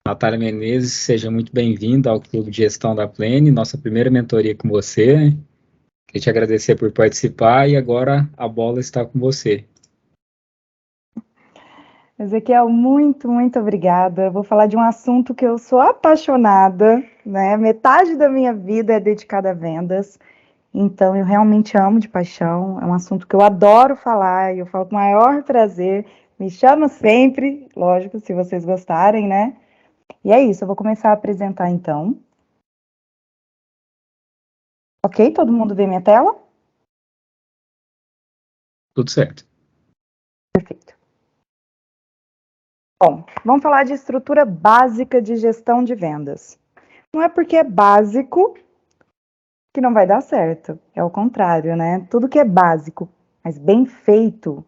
Natália Menezes, seja muito bem-vinda ao Clube de Gestão da Plene, nossa primeira mentoria com você. Queria te agradecer por participar e agora a bola está com você. Ezequiel, muito obrigada. Vou falar de um assunto que eu sou apaixonada, né? Metade da minha vida é dedicada a vendas, então eu realmente amo de paixão. É um assunto que eu adoro falar e eu falo com o maior prazer. Me chama sempre, lógico, se vocês gostarem, né? E é isso, eu vou começar a apresentar então. Ok? Todo mundo vê minha tela? Tudo certo. Perfeito. Bom, vamos falar de estrutura básica de gestão de vendas. Não é porque é básico que não vai dar certo. É o contrário, né? Tudo que é básico, mas bem feito,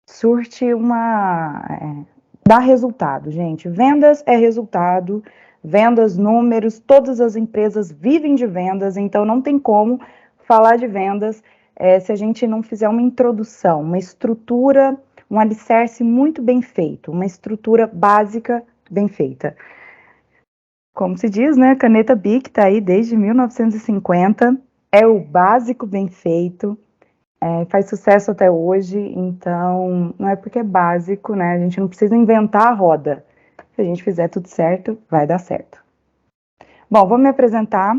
surte dá resultado, gente. Vendas é resultado, vendas, números, todas as empresas vivem de vendas, então não tem como falar de vendas se a gente não fizer uma introdução, uma estrutura, um alicerce muito bem feito, uma estrutura básica bem feita. Como se diz, né? Caneta Bic está aí desde 1950, é o básico bem feito, faz sucesso até hoje, então não é porque é básico, né? A gente não precisa inventar a roda. Se a gente fizer tudo certo, vai dar certo. Bom, vou me apresentar.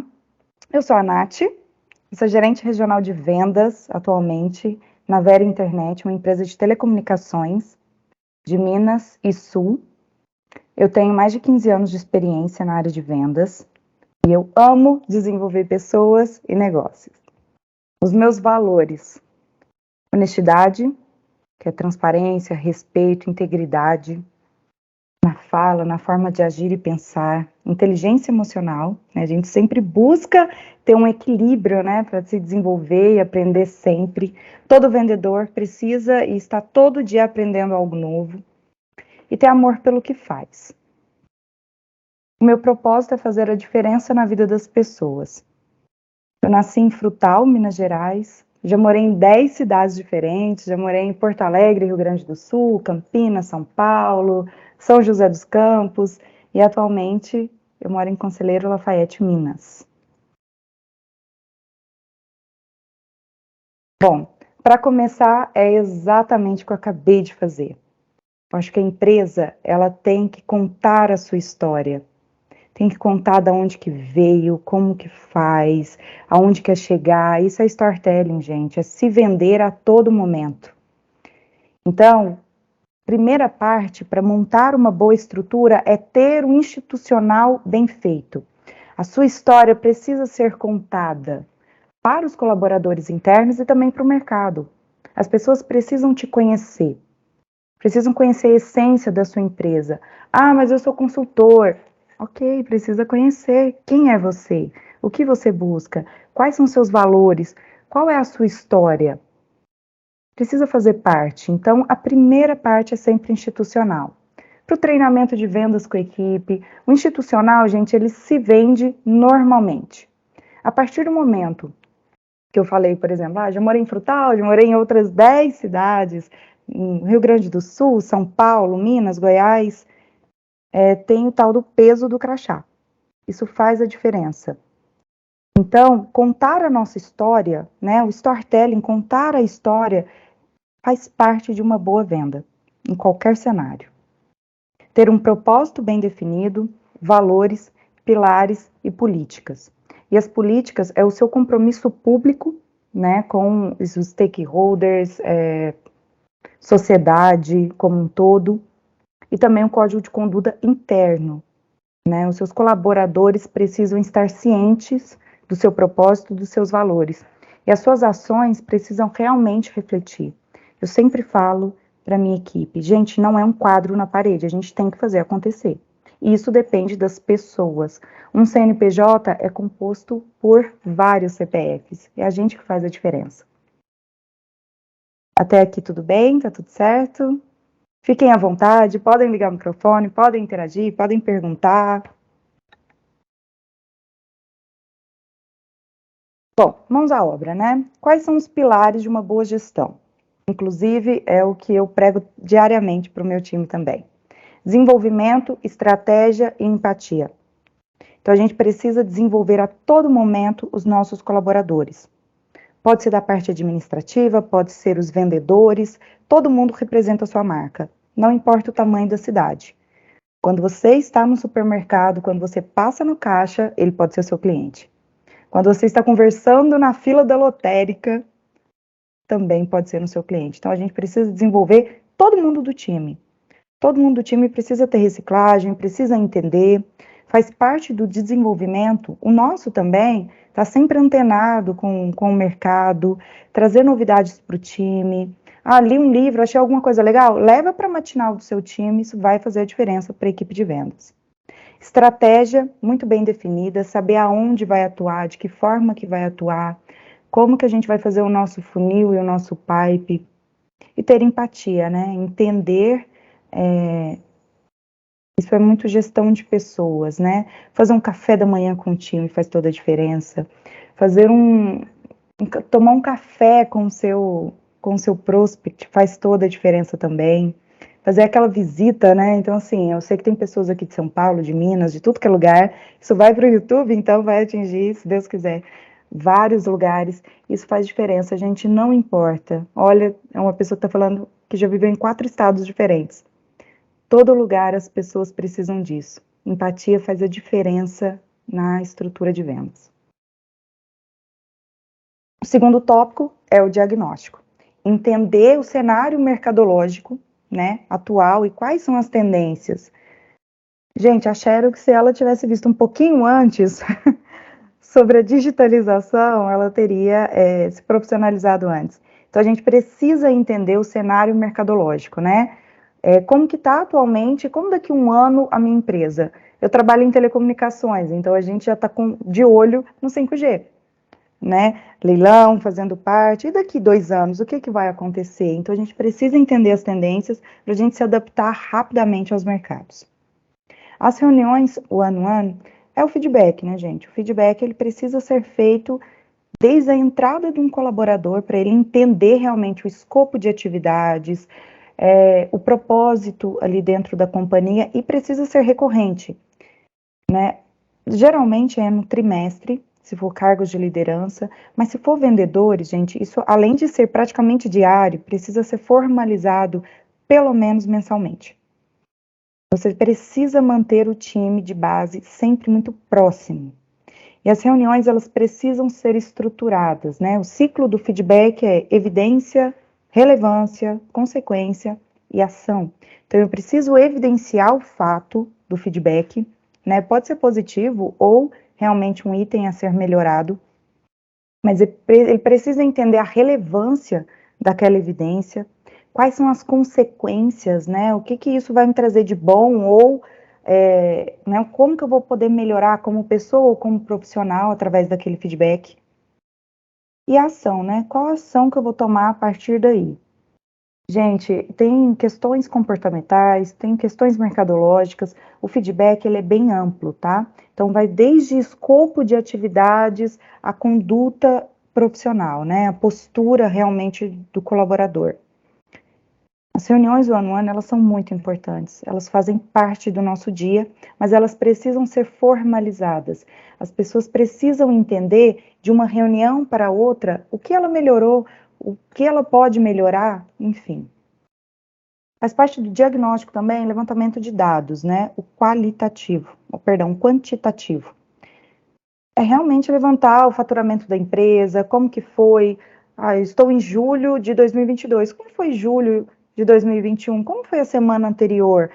Eu sou a Nath, sou gerente regional de vendas atualmente na Vera Internet, uma empresa de telecomunicações de Minas e Sul. Eu tenho mais de 15 anos de experiência na área de vendas e eu amo desenvolver pessoas e negócios. Os meus valores: honestidade, que é transparência, respeito, integridade na fala, na forma de agir e pensar, inteligência emocional, né? A gente sempre busca ter um equilíbrio, né, para se desenvolver e aprender sempre. Todo vendedor precisa e está todo dia aprendendo algo novo e ter amor pelo que faz. O meu propósito é fazer a diferença na vida das pessoas. Eu nasci em Frutal, Minas Gerais, já morei em 10 cidades diferentes, já morei em Porto Alegre, Rio Grande do Sul, Campinas, São Paulo, São José dos Campos e atualmente eu moro em Conselheiro Lafayette, Minas. Bom, para começar é exatamente o que eu acabei de fazer. Eu acho que a empresa ela tem que contar a sua história. Tem que contar de onde que veio, como que faz, aonde quer chegar. Isso é storytelling, gente, é se vender a todo momento. Então, primeira parte para montar uma boa estrutura é ter um institucional bem feito. A sua história precisa ser contada para os colaboradores internos e também para o mercado. As pessoas precisam te conhecer, precisam conhecer a essência da sua empresa. Ah, mas eu sou consultor. Ok, precisa conhecer quem é você, o que você busca, quais são seus valores, qual é a sua história. Precisa fazer parte. Então, a primeira parte é sempre institucional. Para o treinamento de vendas com a equipe, o institucional, gente, ele se vende normalmente. A partir do momento que eu falei, por exemplo, já morei em Frutal, já morei em outras 10 cidades, em Rio Grande do Sul, São Paulo, Minas, Goiás, tem o tal do peso do crachá. Isso faz a diferença. Então, contar a nossa história, né, o storytelling, contar a história, faz parte de uma boa venda, em qualquer cenário. Ter um propósito bem definido, valores, pilares e políticas. E as políticas é o seu compromisso público, né, com os stakeholders, sociedade como um todo, e também um código de conduta interno, né? Os seus colaboradores precisam estar cientes do seu propósito, dos seus valores. E as suas ações precisam realmente refletir. Eu sempre falo para minha equipe, gente, não é um quadro na parede, a gente tem que fazer acontecer. E isso depende das pessoas. Um CNPJ é composto por vários CPFs. É a gente que faz a diferença. Até aqui tudo bem? Tá tudo certo? Fiquem à vontade, podem ligar o microfone, podem interagir, podem perguntar. Bom, mãos à obra, né? Quais são os pilares de uma boa gestão? Inclusive, é o que eu prego diariamente para o meu time também. desenvolvimento, estratégia e empatia. Então, a gente precisa desenvolver a todo momento os nossos colaboradores. Pode ser da parte administrativa, pode ser os vendedores, todo mundo representa a sua marca, não importa o tamanho da cidade. Quando você está no supermercado, quando você passa no caixa, ele pode ser seu cliente. Quando você está conversando na fila da lotérica, também pode ser no seu cliente. Então, a gente precisa desenvolver todo mundo do time. Todo mundo do time precisa ter reciclagem, precisa entender, faz parte do desenvolvimento. O nosso também está sempre antenado com o mercado, trazer novidades para o time. Ah, li um livro, achei alguma coisa legal? Leva para a matinal do seu time, isso vai fazer a diferença para a equipe de vendas. Estratégia muito bem definida, saber aonde vai atuar, de que forma que vai atuar, como que a gente vai fazer o nosso funil e o nosso pipe, e ter empatia, né? Entender, isso é muito gestão de pessoas, né? Fazer um café da manhã com o time faz toda a diferença. Tomar um café com o seu prospect faz toda a diferença também. Fazer aquela visita, né? Então, assim, eu sei que tem pessoas aqui de São Paulo, de Minas, de tudo que é lugar. Isso vai para o YouTube, então vai atingir, se Deus quiser, vários lugares. Isso faz diferença, a gente não importa. Olha, é uma pessoa que está falando que já viveu em 4 estados diferentes. Todo lugar as pessoas precisam disso. Empatia faz a diferença na estrutura de vendas. O segundo tópico é o diagnóstico. Entender o cenário mercadológico, né, atual e quais são as tendências. Gente, a Xerox, se ela tivesse visto um pouquinho antes sobre a digitalização, ela teria se profissionalizado antes. Então, a gente precisa entender o cenário mercadológico, né? Como que está atualmente, como daqui a um ano a minha empresa. Eu trabalho em telecomunicações, então a gente já está de olho no 5G, né? Leilão, fazendo parte, e daqui 2 anos, o que vai acontecer? Então a gente precisa entender as tendências para a gente se adaptar rapidamente aos mercados. As reuniões one-on-one é o feedback, né, gente? O feedback ele precisa ser feito desde a entrada de um colaborador para ele entender realmente o escopo de atividades, o propósito ali dentro da companhia e precisa ser recorrente, né? Geralmente é no trimestre, se for cargos de liderança, mas se for vendedores, gente, isso além de ser praticamente diário, precisa ser formalizado pelo menos mensalmente. Você precisa manter o time de base sempre muito próximo. E as reuniões, elas precisam ser estruturadas, né? O ciclo do feedback é evidência, relevância, consequência e ação. Então, eu preciso evidenciar o fato do feedback, né? Pode ser positivo ou realmente um item a ser melhorado, mas ele precisa entender a relevância daquela evidência, quais são as consequências, né? O que isso vai me trazer de bom ou né, como que eu vou poder melhorar como pessoa ou como profissional através daquele feedback. E a ação, né? Qual a ação que eu vou tomar a partir daí? Gente, tem questões comportamentais, tem questões mercadológicas, o feedback ele é bem amplo, tá? Então vai desde escopo de atividades, a conduta profissional, né? A postura realmente do colaborador. As reuniões one-on-one, elas são muito importantes, elas fazem parte do nosso dia, mas elas precisam ser formalizadas. As pessoas precisam entender de uma reunião para outra o que ela melhorou, o que ela pode melhorar, enfim. Faz parte do diagnóstico também, levantamento de dados, né? O quantitativo. É realmente levantar o faturamento da empresa, como que foi, estou em julho de 2022, como foi julho de 2021, como foi a semana anterior?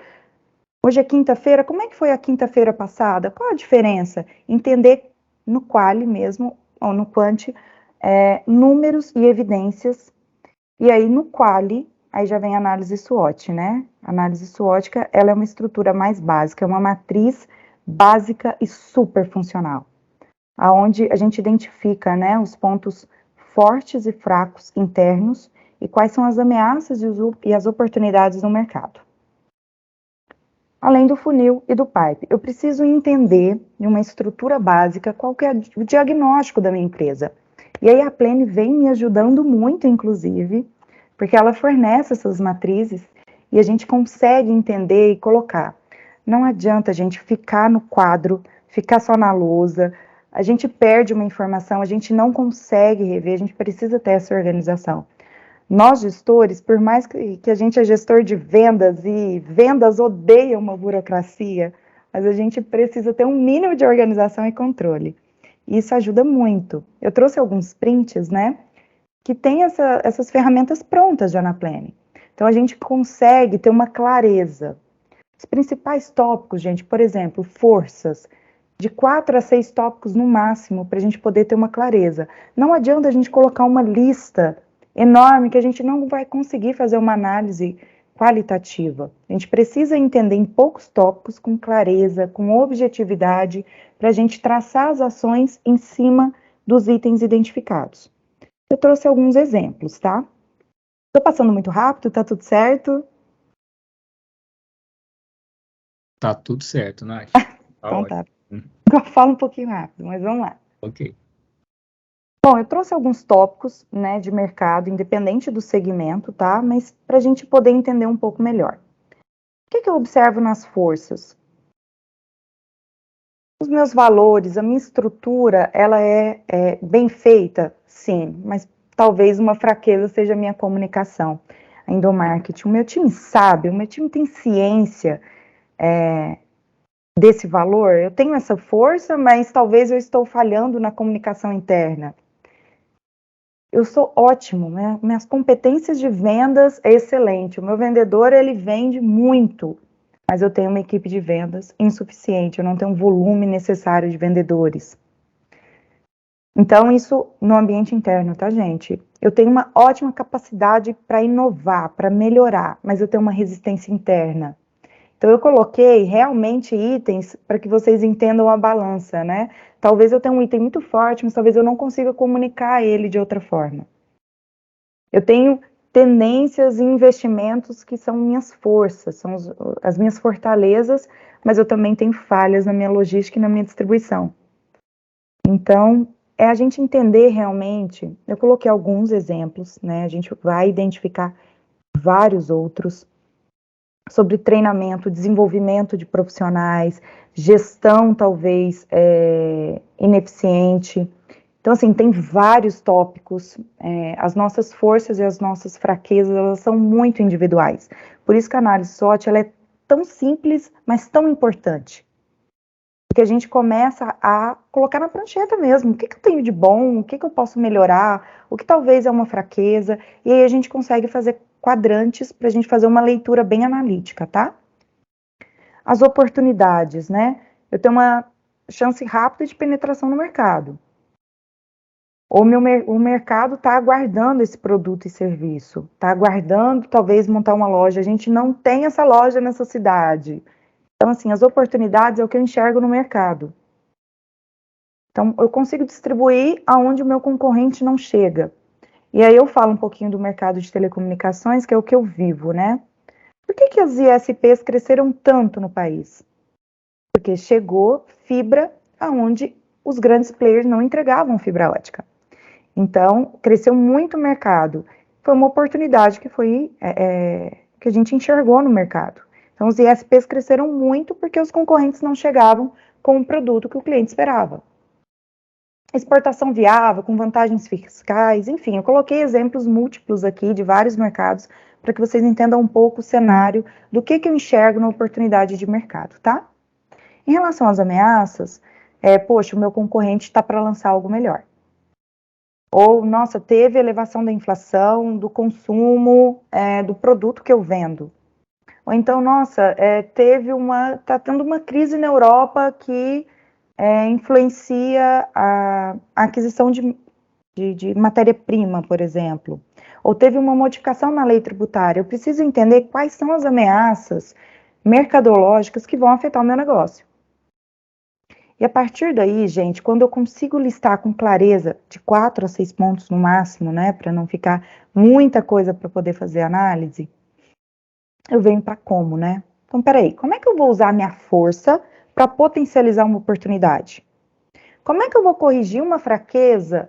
Hoje é quinta-feira, como é que foi a quinta-feira passada? Qual a diferença? Entender no quali mesmo, ou no quanti, números e evidências. E aí no quali, aí já vem a análise SWOT, né? A análise SWOT, ela é uma estrutura mais básica, é uma matriz básica e super funcional, aonde a gente identifica, né, os pontos fortes e fracos internos e quais são as ameaças e as oportunidades no mercado. Além do funil e do pipe, eu preciso entender em uma estrutura básica qual que é o diagnóstico da minha empresa. E aí a Plene vem me ajudando muito, inclusive, porque ela fornece essas matrizes e a gente consegue entender e colocar. Não adianta a gente ficar no quadro, ficar só na lousa, a gente perde uma informação, a gente não consegue rever, a gente precisa ter essa organização. Nós, gestores, por mais que a gente é gestor de vendas e vendas odeiam uma burocracia, mas a gente precisa ter um mínimo de organização e controle. Isso ajuda muito. Eu trouxe alguns prints, né, que tem essas ferramentas prontas já na Plane. Então, a gente consegue ter uma clareza. Os principais tópicos, gente, por exemplo, forças, de 4 a 6 tópicos no máximo, para a gente poder ter uma clareza. Não adianta a gente colocar uma lista enorme que a gente não vai conseguir fazer uma análise qualitativa. A gente precisa entender em poucos tópicos, com clareza, com objetividade, para a gente traçar as ações em cima dos itens identificados. Eu trouxe alguns exemplos, tá? Estou passando muito rápido, tá tudo certo? Tá tudo certo, Nath. Então tá. Eu falo um pouquinho rápido, mas vamos lá. Ok. Bom, eu trouxe alguns tópicos, né, de mercado, independente do segmento, tá? Mas para a gente poder entender um pouco melhor. O que eu observo nas forças? Os meus valores, a minha estrutura, ela é bem feita? Sim, mas talvez uma fraqueza seja a minha comunicação. A endomarketing, o meu time sabe, o meu time tem ciência desse valor. Eu tenho essa força, mas talvez eu estou falhando na comunicação interna. Eu sou ótimo, né? Minhas competências de vendas é excelente. O meu vendedor, ele vende muito, mas eu tenho uma equipe de vendas insuficiente, eu não tenho um volume necessário de vendedores. Então, isso no ambiente interno, tá, gente? Eu tenho uma ótima capacidade para inovar, para melhorar, mas eu tenho uma resistência interna. Então, eu coloquei realmente itens para que vocês entendam a balança, né? Talvez eu tenha um item muito forte, mas talvez eu não consiga comunicar ele de outra forma. Eu tenho tendências e investimentos que são minhas forças, são as minhas fortalezas, mas eu também tenho falhas na minha logística e na minha distribuição. Então, é a gente entender realmente, eu coloquei alguns exemplos, né? A gente vai identificar vários outros, sobre treinamento, desenvolvimento de profissionais, gestão talvez ineficiente. Então, assim, tem vários tópicos. As nossas forças e as nossas fraquezas, elas são muito individuais. Por isso que a análise SWOT, ela é tão simples, mas tão importante. Porque a gente começa a colocar na prancheta mesmo. O que eu tenho de bom? O que eu posso melhorar? O que talvez é uma fraqueza? E aí a gente consegue fazer quadrantes para a gente fazer uma leitura bem analítica, tá? As oportunidades, né? Eu tenho uma chance rápida de penetração no mercado. Ou o mercado está aguardando esse produto e serviço. Está aguardando, talvez, montar uma loja. A gente não tem essa loja nessa cidade. Então, assim, as oportunidades é o que eu enxergo no mercado. Então, eu consigo distribuir aonde o meu concorrente não chega. E aí eu falo um pouquinho do mercado de telecomunicações, que é o que eu vivo, né? Por que as ISPs cresceram tanto no país? Porque chegou fibra aonde os grandes players não entregavam fibra ótica. Então, cresceu muito o mercado. Foi uma oportunidade que que a gente enxergou no mercado. Então, os ISPs cresceram muito porque os concorrentes não chegavam com o produto que o cliente esperava. Exportação viável, com vantagens fiscais, enfim, eu coloquei exemplos múltiplos aqui de vários mercados para que vocês entendam um pouco o cenário do que eu enxergo na oportunidade de mercado, tá? Em relação às ameaças, poxa, o meu concorrente está para lançar algo melhor. Ou, nossa, teve elevação da inflação, do consumo, do produto que eu vendo. Ou então, nossa, está tendo uma crise na Europa que influencia a aquisição de matéria-prima, por exemplo. Ou teve uma modificação na lei tributária. Eu preciso entender quais são as ameaças mercadológicas que vão afetar o meu negócio. E a partir daí, gente, quando eu consigo listar com clareza de 4 a 6 pontos no máximo, né, para não ficar muita coisa para poder fazer análise, eu venho para como, né? Então, peraí, como é que eu vou usar a minha força para potencializar uma oportunidade? Como é que eu vou corrigir uma fraqueza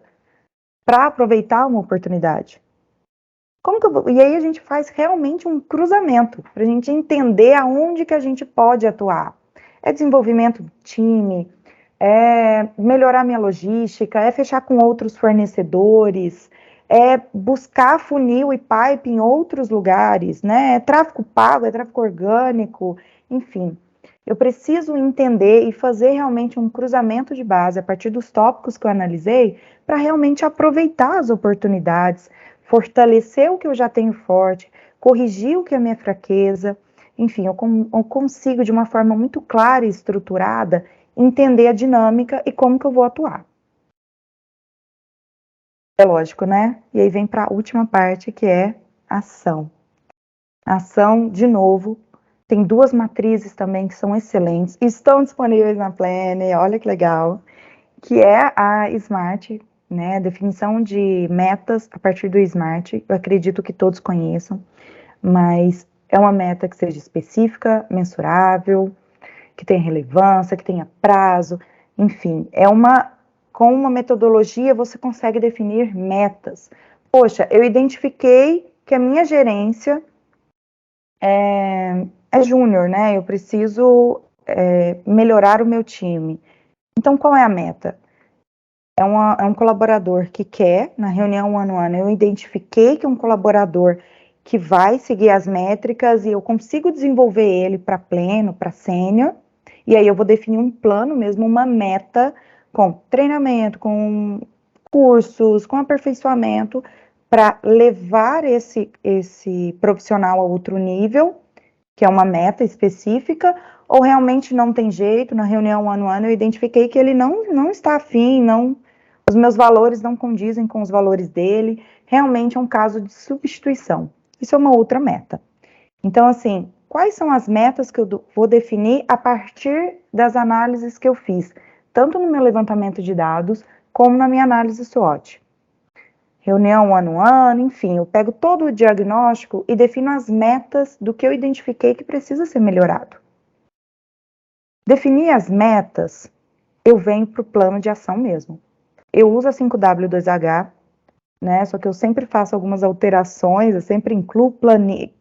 para aproveitar uma oportunidade? E aí a gente faz realmente um cruzamento, para a gente entender aonde que a gente pode atuar. É desenvolvimento do time, é melhorar minha logística, é fechar com outros fornecedores, é buscar funil e pipe em outros lugares, né? É tráfego pago, é tráfego orgânico, enfim. Eu preciso entender e fazer realmente um cruzamento de base a partir dos tópicos que eu analisei para realmente aproveitar as oportunidades, fortalecer o que eu já tenho forte, corrigir o que é minha fraqueza. Enfim, eu consigo de uma forma muito clara e estruturada entender a dinâmica e como que eu vou atuar. É lógico, né? E aí vem para a última parte, que é ação. Ação, de novo, tem 2 matrizes também que são excelentes, estão disponíveis na Planner, olha que legal, que é a SMART, né? Definição de metas a partir do SMART, eu acredito que todos conheçam, mas é uma meta que seja específica, mensurável, que tenha relevância, que tenha prazo, enfim, com uma metodologia você consegue definir metas. Poxa, eu identifiquei que a minha gerência é júnior, né? Eu preciso melhorar o meu time. Então, qual é a meta? É um colaborador que quer, na reunião ano a ano, eu identifiquei que um colaborador que vai seguir as métricas e eu consigo desenvolver ele para pleno, para sênior, e aí eu vou definir um plano mesmo, uma meta com treinamento, com cursos, com aperfeiçoamento, para levar esse profissional a outro nível, que é uma meta específica, ou realmente não tem jeito, na reunião ano a ano eu identifiquei que ele não está afim, os meus valores não condizem com os valores dele, realmente é um caso de substituição. Isso é uma outra meta. Então, assim, quais são as metas que eu vou definir a partir das análises que eu fiz, tanto no meu levantamento de dados, como na minha análise SWOT? Reunião ano a ano, enfim, eu pego todo o diagnóstico e defino as metas do que eu identifiquei que precisa ser melhorado. Definir as metas, eu venho para o plano de ação mesmo. Eu uso a 5W2H, né? Só que eu sempre faço algumas alterações, eu sempre incluo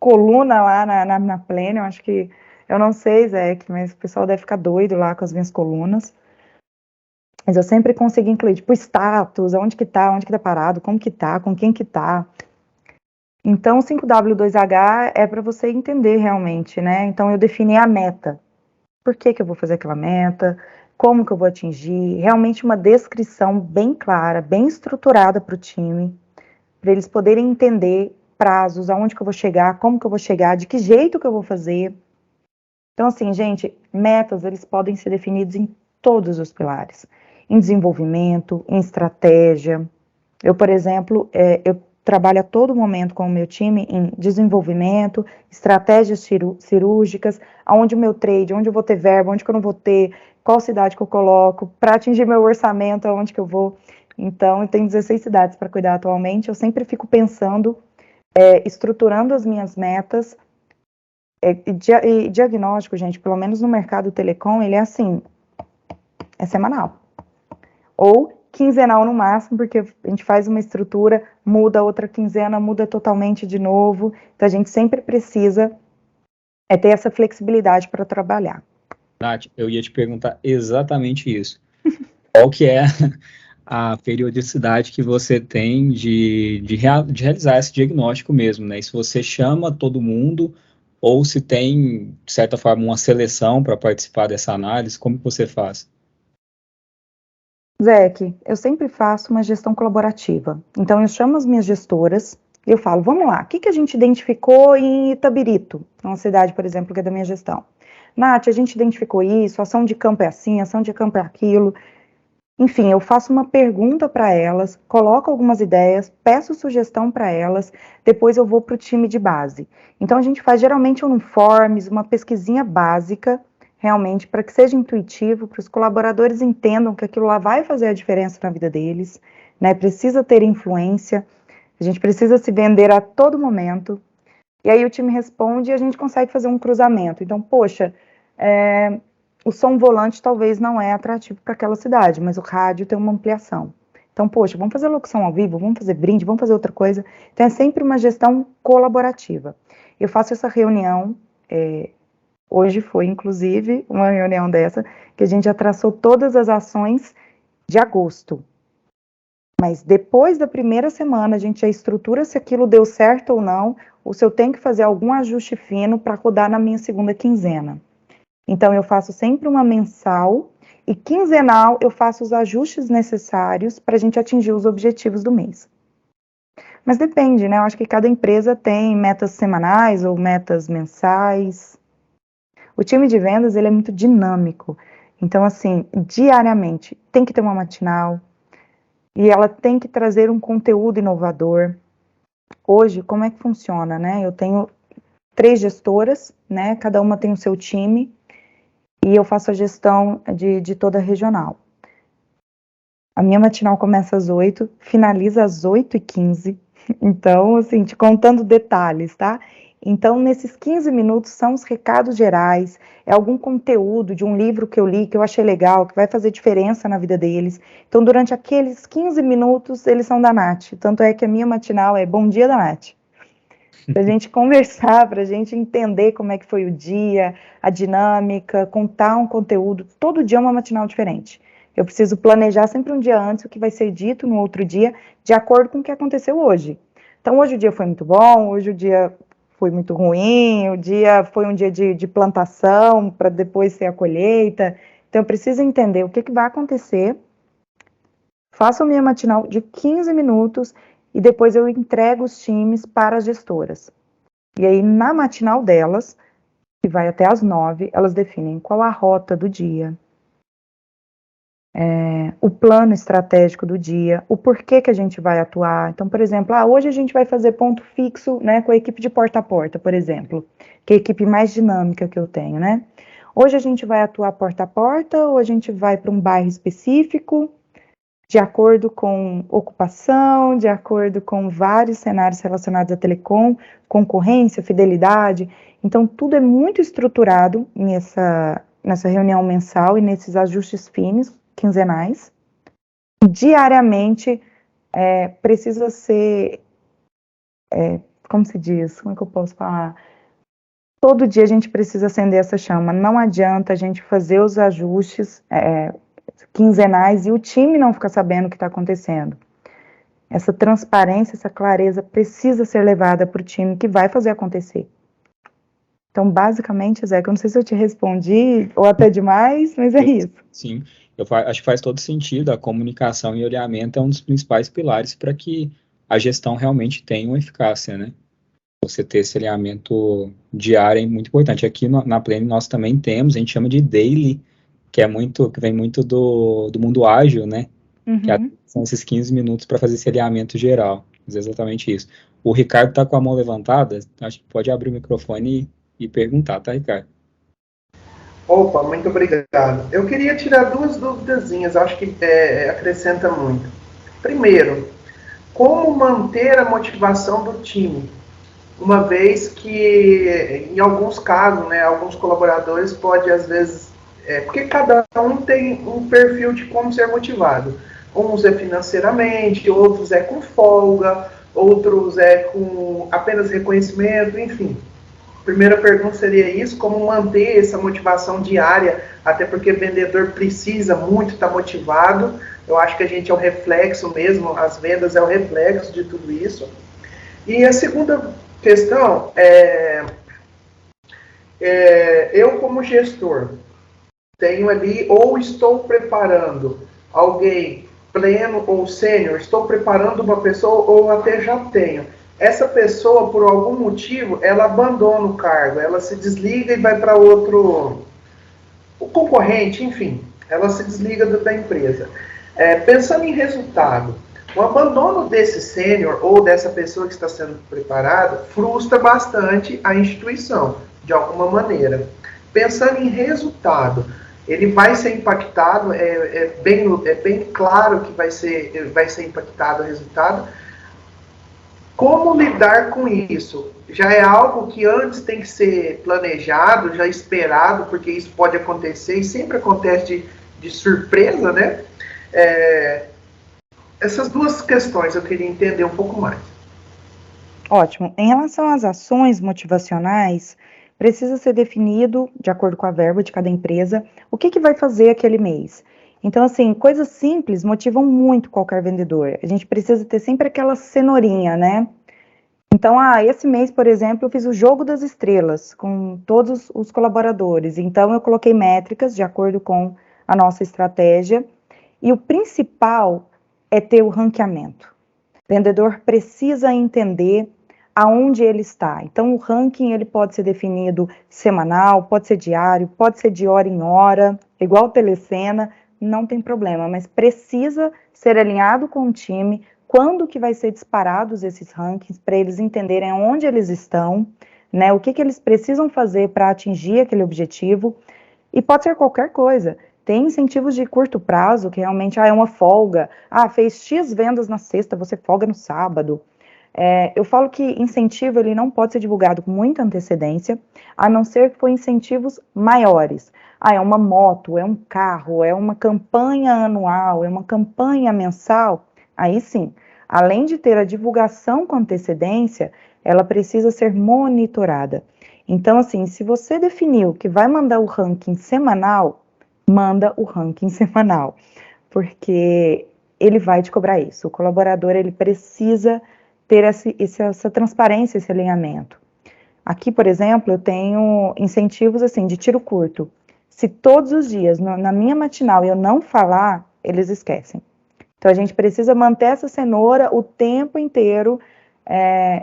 coluna lá na Planner, eu acho que, eu não sei, Zé, mas o pessoal deve ficar doido lá com as minhas colunas. Mas eu sempre consigo incluir, tipo, status, onde que tá parado, como que tá, com quem que tá. Então, o 5W2H é para você entender realmente, né? Então, eu defini a meta. Por que eu vou fazer aquela meta? Como que eu vou atingir? Realmente uma descrição bem clara, bem estruturada para o time, para eles poderem entender prazos, aonde que eu vou chegar, como que eu vou chegar, de que jeito que eu vou fazer. Então, assim, gente, metas, eles podem ser definidos em todos os pilares. Em desenvolvimento, em estratégia. Eu, por exemplo, eu trabalho a todo momento com o meu time em desenvolvimento, estratégias cirúrgicas, aonde o meu trade, onde eu vou ter verba, onde que eu não vou ter, qual cidade que eu coloco, para atingir meu orçamento, aonde que eu vou. Então, eu tenho 16 cidades para cuidar atualmente, eu sempre fico pensando, estruturando as minhas metas, e diagnóstico, gente, pelo menos no mercado telecom, ele é assim, é semanal. Ou quinzenal no máximo, porque a gente faz uma estrutura, muda outra quinzena, muda totalmente de novo. Então, a gente sempre precisa ter essa flexibilidade para trabalhar. Nath, eu ia te perguntar exatamente isso. Qual que é a periodicidade que você tem de realizar esse diagnóstico mesmo, né? E se você chama todo mundo ou se tem, de certa forma, uma seleção para participar dessa análise, como que você faz? Zeke, eu sempre faço uma gestão colaborativa. Então, eu chamo as minhas gestoras e eu falo, vamos lá, o que a gente identificou em Itabirito, uma cidade, por exemplo, que é da minha gestão? Nath, a gente identificou isso, ação de campo é assim, ação de campo é aquilo. Enfim, eu faço uma pergunta para elas, coloco algumas ideias, peço sugestão para elas, depois eu vou para o time de base. Então, a gente faz geralmente um informes, uma pesquisinha básica, realmente, para que seja intuitivo, para os colaboradores entendam que aquilo lá vai fazer a diferença na vida deles, né? Precisa ter influência, a gente precisa se vender a todo momento. E aí o time responde e a gente consegue fazer um cruzamento. Então, poxa, o som volante talvez não é atrativo para aquela cidade, mas o rádio tem uma ampliação. Então, poxa, vamos fazer locução ao vivo, vamos fazer brinde, vamos fazer outra coisa. Então, é sempre uma gestão colaborativa. Eu faço essa reunião, hoje foi, inclusive, uma reunião dessa, que a gente já traçou todas as ações de agosto. Mas depois da primeira semana, a gente já estrutura se aquilo deu certo ou não, ou se eu tenho que fazer algum ajuste fino para rodar na minha segunda quinzena. Então, eu faço sempre uma mensal e quinzenal eu faço os ajustes necessários para a gente atingir os objetivos do mês. Mas depende, né? Eu acho que cada empresa tem metas semanais ou metas mensais. O time de vendas, ele é muito dinâmico. Então, assim, diariamente tem que ter uma matinal e ela tem que trazer um conteúdo inovador. Hoje, como é que funciona, né? Eu tenho 3 gestoras, né? Cada uma tem o seu time. E eu faço a gestão de toda a regional. A minha matinal começa às 8, finaliza às 8h15. Então, assim, te contando detalhes, tá? Então, nesses 15 minutos são os recados gerais, é algum conteúdo de um livro que eu li, que eu achei legal, que vai fazer diferença na vida deles. Então, durante aqueles 15 minutos, eles são da Nath. Tanto é que a minha matinal é Bom Dia da Nath. Para a gente conversar, para a gente entender como é que foi o dia, a dinâmica, contar um conteúdo. Todo dia é uma matinal diferente. Eu preciso planejar sempre um dia antes o que vai ser dito no outro dia, de acordo com o que aconteceu hoje. Então, hoje o dia foi muito bom, hoje o dia foi muito ruim, o dia foi um dia de plantação, para depois ser a colheita. Então, eu preciso entender o que vai acontecer. Faço a minha matinal de 15 minutos e depois eu entrego os times para as gestoras. E aí, na matinal delas, que vai até às 9, elas definem qual a rota do dia, o plano estratégico do dia, o porquê que a gente vai atuar. Então, por exemplo, hoje a gente vai fazer ponto fixo, né, com a equipe de porta a porta, por exemplo, que é a equipe mais dinâmica que eu tenho, né? Hoje a gente vai atuar porta a porta ou a gente vai para um bairro específico, de acordo com ocupação, de acordo com vários cenários relacionados a telecom, concorrência, fidelidade. Então, tudo é muito estruturado nessa reunião mensal e nesses ajustes finos, quinzenais. Diariamente, precisa ser, como se diz, como é que eu posso falar? Todo dia a gente precisa acender essa chama. Não adianta a gente fazer os ajustes quinzenais e o time não fica sabendo o que está acontecendo. Essa transparência, essa clareza precisa ser levada para o time que vai fazer acontecer. Então, basicamente, Zé, eu não sei se eu te respondi ou até demais, mas é isso. Sim, acho que faz todo sentido. A comunicação e alinhamento é um dos principais pilares para que a gestão realmente tenha uma eficácia, né? Você ter esse alinhamento diário é muito importante. Aqui na Plane nós também temos, a gente chama de daily, que vem muito do mundo ágil, né? Que são esses 15 minutos para fazer esse alinhamento geral. Mas é exatamente isso. O Ricardo está com a mão levantada, acho que pode abrir o microfone e perguntar, tá, Ricardo? Opa, muito obrigado. Eu queria tirar 2 duvidazinhas, acho que acrescenta muito. Primeiro, como manter a motivação do time? Uma vez que, em alguns casos, né, alguns colaboradores podem, às vezes, porque cada um tem um perfil de como ser motivado. Uns é financeiramente, outros é com folga, outros é com apenas reconhecimento, enfim. Primeira pergunta seria isso, como manter essa motivação diária, até porque o vendedor precisa muito estar motivado. Eu acho que a gente é o reflexo mesmo, as vendas é o reflexo de tudo isso. E a segunda questão eu como gestor tenho ali, ou estou preparando alguém pleno ou sênior, estou preparando uma pessoa ou até já tenho. Essa pessoa, por algum motivo, ela abandona o cargo, ela se desliga e vai para outro, o concorrente, enfim, ela se desliga da empresa. Pensando em resultado, o abandono desse sênior ou dessa pessoa que está sendo preparada frustra bastante a instituição, de alguma maneira. Pensando em resultado, ele vai ser impactado, é bem claro que vai ser impactado o resultado. Como lidar com isso? Já é algo que antes tem que ser planejado, já esperado, porque isso pode acontecer e sempre acontece de surpresa, né? Essas duas questões eu queria entender um pouco mais. Ótimo. Em relação às ações motivacionais, precisa ser definido, de acordo com a verba de cada empresa, o que vai fazer aquele mês. Então, assim, coisas simples motivam muito qualquer vendedor. A gente precisa ter sempre aquela cenourinha, né? Então, esse mês, por exemplo, eu fiz o jogo das estrelas com todos os colaboradores. Então, eu coloquei métricas de acordo com a nossa estratégia. E o principal é ter o ranqueamento. O vendedor precisa entender aonde ele está. Então, o ranking ele pode ser definido semanal, pode ser diário, pode ser de hora em hora, igual telecena, não tem problema, mas precisa ser alinhado com o time, quando que vai ser disparados esses rankings, para eles entenderem onde eles estão, né, o que eles precisam fazer para atingir aquele objetivo, e pode ser qualquer coisa. Tem incentivos de curto prazo, que realmente é uma folga, fez X vendas na sexta, você folga no sábado. Eu falo que incentivo ele não pode ser divulgado com muita antecedência, a não ser que for incentivos maiores. É uma moto, é um carro, é uma campanha anual, é uma campanha mensal, aí sim. Além de ter a divulgação com antecedência, ela precisa ser monitorada. Então, assim, se você definiu que vai mandar o ranking semanal, manda o ranking semanal, porque ele vai te cobrar isso. O colaborador, ele precisa ter essa transparência, esse alinhamento. Aqui, por exemplo, eu tenho incentivos assim de tiro curto. Se todos os dias, na minha matinal, eu não falar, eles esquecem. Então, a gente precisa manter essa cenoura o tempo inteiro.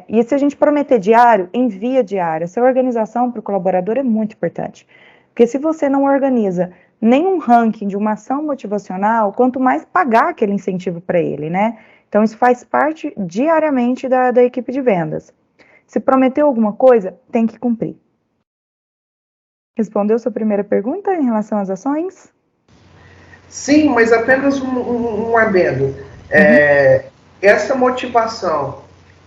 E se a gente prometer diário, envia diário. Essa organização para o colaborador é muito importante. Porque se você não organiza nenhum ranking de uma ação motivacional, quanto mais pagar aquele incentivo para ele, né? Então, isso faz parte diariamente da equipe de vendas. Se prometeu alguma coisa, tem que cumprir. Respondeu sua primeira pergunta em relação às ações? Sim, mas apenas um adendo. Essa motivação,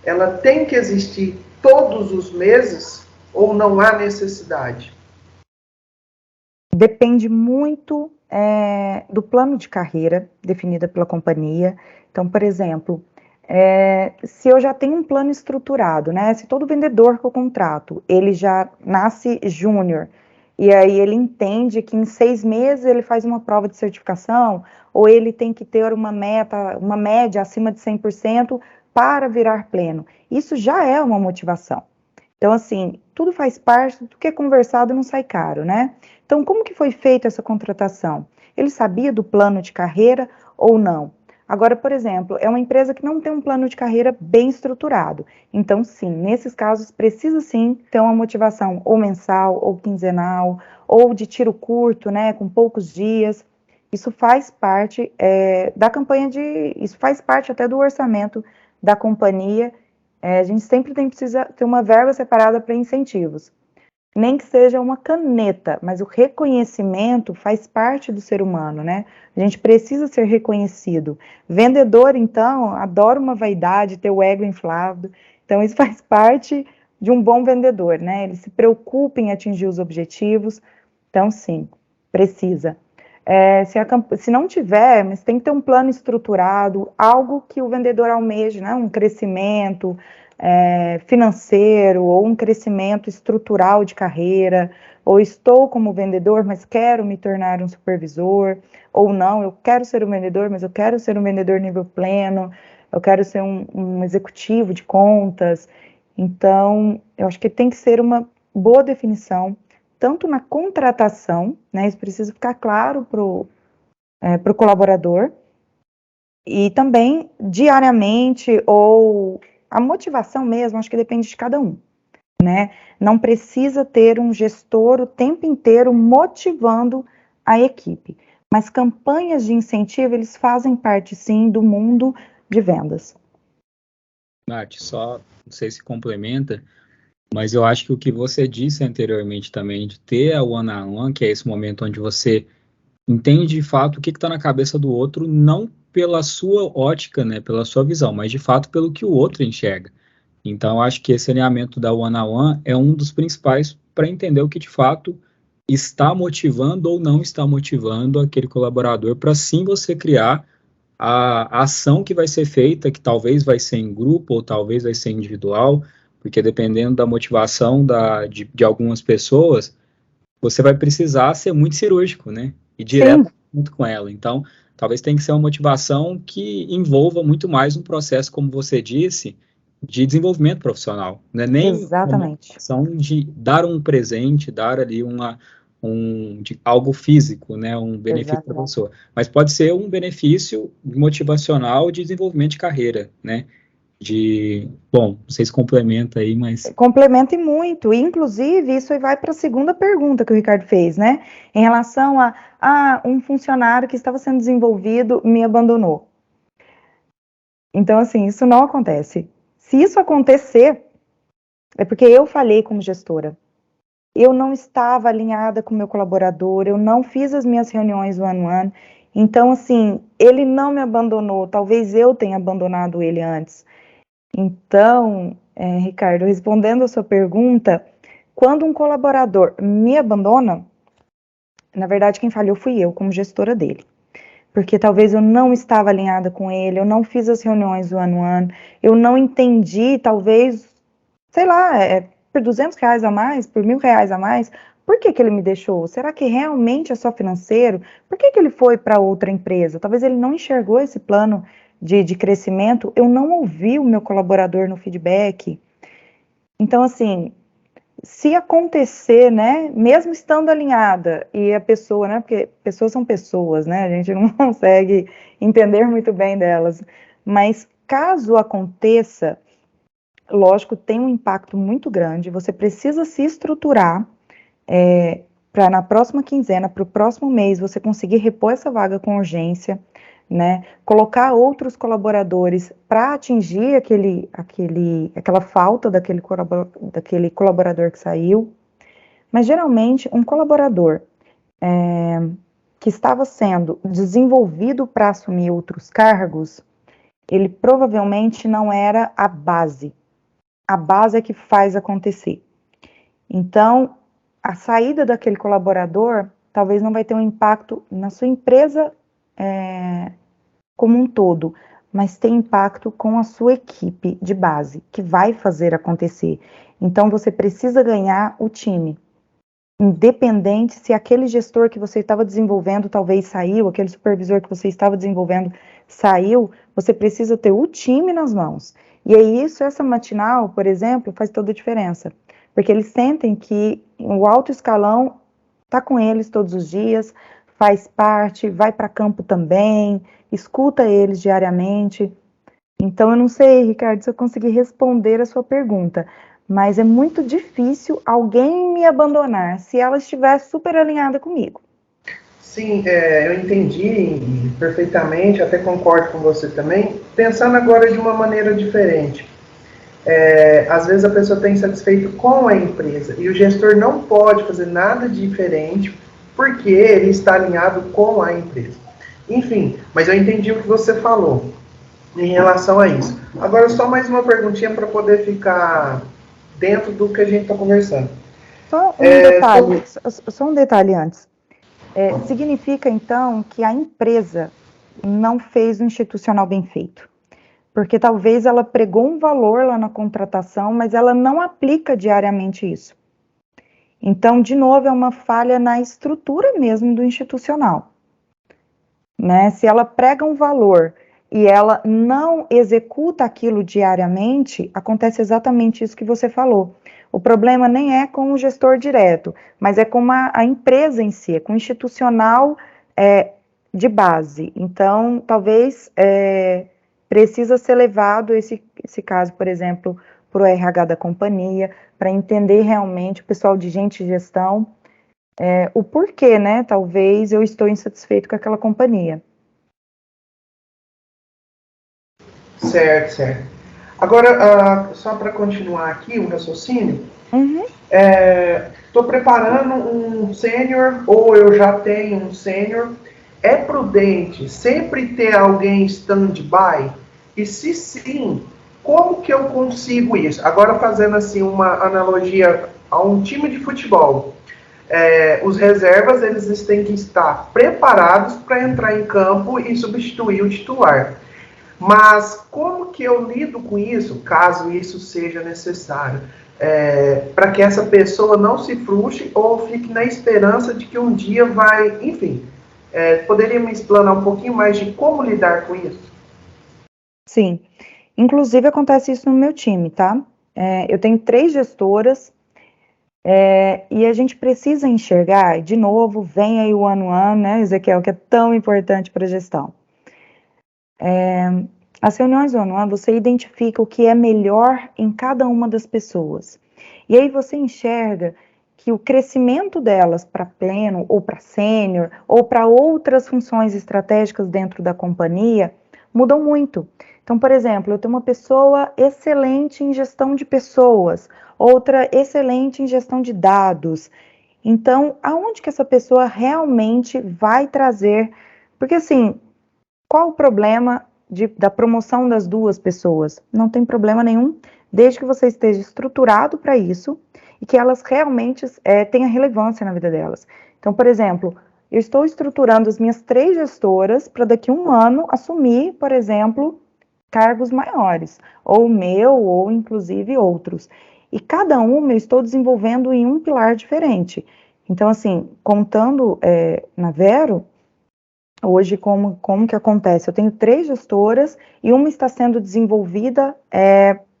ela tem que existir todos os meses ou não há necessidade? Depende muito do plano de carreira definido pela companhia. Então, por exemplo, se eu já tenho um plano estruturado, né? Se todo vendedor que eu contrato, ele já nasce júnior, e aí ele entende que em 6 meses ele faz uma prova de certificação, ou ele tem que ter uma média acima de 100% para virar pleno. Isso já é uma motivação. Então, assim, tudo faz parte do que é conversado não sai caro, né? Então, como que foi feita essa contratação? Ele sabia do plano de carreira ou não? Agora, por exemplo, é uma empresa que não tem um plano de carreira bem estruturado. Então, sim, nesses casos, precisa sim ter uma motivação ou mensal, ou quinzenal, ou de tiro curto, né, com poucos dias. Isso faz parte da campanha isso faz parte até do orçamento da companhia. A gente sempre precisa ter uma verba separada para incentivos. Nem que seja uma caneta, mas o reconhecimento faz parte do ser humano, né? A gente precisa ser reconhecido. Vendedor, então, adora uma vaidade, ter o ego inflado. Então, isso faz parte de um bom vendedor, né? Ele se preocupa em atingir os objetivos. Então, sim, precisa. Se não tiver, mas tem que ter um plano estruturado, algo que o vendedor almeje, né? Um crescimento financeiro, ou um crescimento estrutural de carreira, ou estou como vendedor, mas quero me tornar um supervisor, ou não, eu quero ser um vendedor, mas eu quero ser um vendedor nível pleno, eu quero ser um executivo de contas. Então, eu acho que tem que ser uma boa definição, tanto na contratação, né, isso precisa ficar claro para o colaborador, e também diariamente, ou a motivação mesmo, acho que depende de cada um, né? Não precisa ter um gestor o tempo inteiro motivando a equipe, mas campanhas de incentivo, eles fazem parte, sim, do mundo de vendas. Nath, só não sei se complementa, mas eu acho que o que você disse anteriormente também, de ter a one-on-one, que é esse momento onde você entende de fato o que está na cabeça do outro, não pela sua ótica, né, pela sua visão, mas de fato pelo que o outro enxerga. Então, eu acho que esse alinhamento da one-on-one é um dos principais para entender o que de fato está motivando ou não está motivando aquele colaborador, para sim você criar a ação que vai ser feita, que talvez vai ser em grupo ou talvez vai ser individual, porque dependendo da motivação de algumas pessoas, você vai precisar ser muito cirúrgico, né? E direto Sim, junto com ela. Então, talvez tenha que ser uma motivação que envolva muito mais um processo, como você disse, de desenvolvimento profissional. Não é nem uma exatamente. motivação de dar um presente, dar ali algo físico, né? Um benefício para a Exatamente. pessoa. Mas pode ser um benefício motivacional de desenvolvimento de carreira, né? Bom, vocês complementam aí, mas Complementa e muito. Inclusive, isso aí vai para a segunda pergunta que o Ricardo fez, né? Em relação a um funcionário que estava sendo desenvolvido me abandonou. Então, assim, isso não acontece. Se isso acontecer, é porque eu falhei como gestora. Eu não estava alinhada com o meu colaborador, eu não fiz as minhas reuniões one-on-one. Então, assim, ele não me abandonou, talvez eu tenha abandonado ele antes. Então, Ricardo, respondendo a sua pergunta, quando um colaborador me abandona, na verdade, quem falhou fui eu, como gestora dele. Porque talvez eu não estava alinhada com ele, eu não fiz as reuniões one-on-one, eu não entendi, talvez, sei lá, por R$ 200 a mais, por R$ 1.000 a mais, por que ele me deixou? Será que realmente é só financeiro? Por que ele foi para outra empresa? Talvez ele não enxergou esse plano de crescimento, eu não ouvi o meu colaborador no feedback. Então, assim, se acontecer, né, mesmo estando alinhada, e a pessoa, né, porque pessoas são pessoas, né, a gente não consegue entender muito bem delas, mas caso aconteça, lógico, tem um impacto muito grande, você precisa se estruturar para na próxima quinzena, para o próximo mês, você conseguir repor essa vaga com urgência, né? Colocar outros colaboradores para atingir aquela falta daquele colaborador que saiu. Mas geralmente um colaborador que estava sendo desenvolvido para assumir outros cargos, ele provavelmente não era a base. A base é que faz acontecer. Então, a saída daquele colaborador talvez não vai ter um impacto na sua empresa como um todo, mas tem impacto com a sua equipe de base, que vai fazer acontecer. Então, você precisa ganhar o time. Independente se aquele gestor que você estava desenvolvendo talvez saiu, aquele supervisor que você estava desenvolvendo saiu, você precisa ter o time nas mãos. E aí essa matinal, por exemplo, faz toda a diferença. Porque eles sentem que o alto escalão está com eles todos os dias, faz parte, vai para campo também, escuta eles diariamente. Então, eu não sei, Ricardo, se eu consegui responder a sua pergunta, mas é muito difícil alguém me abandonar se ela estiver super alinhada comigo. Sim, eu entendi perfeitamente, até concordo com você também. Pensando agora de uma maneira diferente. Às vezes a pessoa está insatisfeita com a empresa e o gestor não pode fazer nada diferente porque ele está alinhado com a empresa. Enfim, mas eu entendi o que você falou em relação a isso. Agora, só mais uma perguntinha para poder ficar dentro do que a gente está conversando. Só um detalhe antes. Significa, então, que a empresa não fez o institucional bem feito. Porque talvez ela pregou um valor lá na contratação, mas ela não aplica diariamente isso. Então, de novo, é uma falha na estrutura mesmo do institucional. Né? Se ela prega um valor e ela não executa aquilo diariamente, acontece exatamente isso que você falou. O problema nem é com o gestor direto, mas é com a empresa em si, é com o institucional de base. Então, talvez precisa ser levado esse caso, por exemplo, para o RH da companhia, para entender realmente, o pessoal de gente de gestão, o porquê, né? Talvez eu estou insatisfeito com aquela companhia. Certo, certo. Agora, só para continuar aqui o raciocínio, estou preparando um sênior, ou eu já tenho um sênior. É prudente sempre ter alguém stand-by? E se sim, como que eu consigo isso? Agora fazendo assim uma analogia a um time de futebol. Os reservas, eles têm que estar preparados para entrar em campo e substituir o titular. Mas como que eu lido com isso, caso isso seja necessário? Para que essa pessoa não se frustre ou fique na esperança de que um dia vai... Enfim, poderia me explanar um pouquinho mais de como lidar com isso? Sim, inclusive acontece isso no meu time, tá? Eu tenho 3 gestoras, e a gente precisa enxergar, de novo, vem aí o one-on-one, né, Ezequiel, que é tão importante para a gestão. As reuniões one-on-one, você identifica o que é melhor em cada uma das pessoas. E aí você enxerga que o crescimento delas para pleno, ou para sênior, ou para outras funções estratégicas dentro da companhia, mudam muito. Então, por exemplo, eu tenho uma pessoa excelente em gestão de pessoas, outra excelente em gestão de dados. Então, aonde que essa pessoa realmente vai trazer? Porque assim, qual o problema da promoção das 2 pessoas? Não tem problema nenhum, desde que você esteja estruturado para isso e que elas realmente tenham relevância na vida delas. Então, por exemplo, eu estou estruturando as minhas 3 gestoras para daqui a 1 ano assumir, por exemplo, cargos maiores, ou meu, ou inclusive outros. E cada uma eu estou desenvolvendo em um pilar diferente. Então, assim, contando na Vero, hoje como que acontece? Eu tenho 3 gestoras e uma está sendo desenvolvida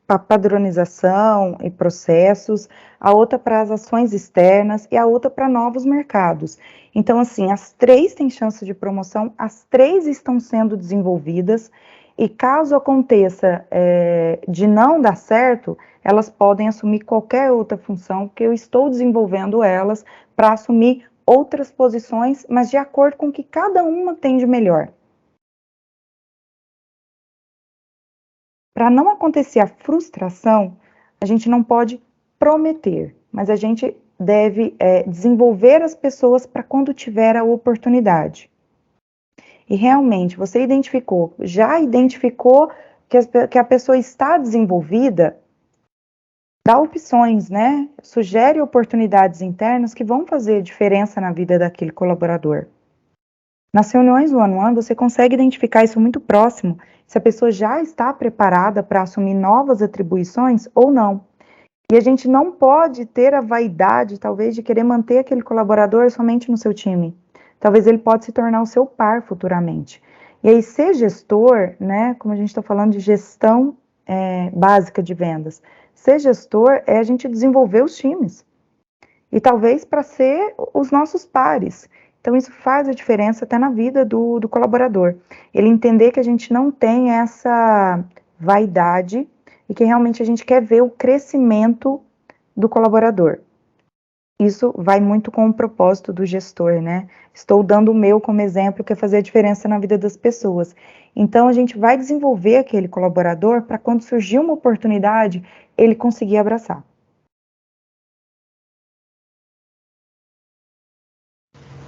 para padronização e processos, a outra para as ações externas e a outra para novos mercados. Então, assim, as 3 têm chance de promoção, as 3 estão sendo desenvolvidas, e caso aconteça de não dar certo, elas podem assumir qualquer outra função, que eu estou desenvolvendo elas para assumir outras posições, mas de acordo com o que cada uma tem de melhor. Para não acontecer a frustração, a gente não pode prometer, mas a gente deve desenvolver as pessoas para quando tiver a oportunidade. E realmente, você já identificou que a pessoa está desenvolvida, dá opções, né? Sugere oportunidades internas que vão fazer diferença na vida daquele colaborador. Nas reuniões one-on-one, você consegue identificar isso muito próximo, se a pessoa já está preparada para assumir novas atribuições ou não. E a gente não pode ter a vaidade, talvez, de querer manter aquele colaborador somente no seu time. Talvez ele pode se tornar o seu par futuramente. E aí, ser gestor, né, como a gente está falando de gestão básica de vendas, ser gestor é a gente desenvolver os times. E talvez para ser os nossos pares. Então, isso faz a diferença até na vida do colaborador. Ele entender que a gente não tem essa vaidade e que realmente a gente quer ver o crescimento do colaborador. Isso vai muito com o propósito do gestor, né? Estou dando o meu como exemplo, que é fazer a diferença na vida das pessoas. Então, a gente vai desenvolver aquele colaborador para quando surgir uma oportunidade, ele conseguir abraçar.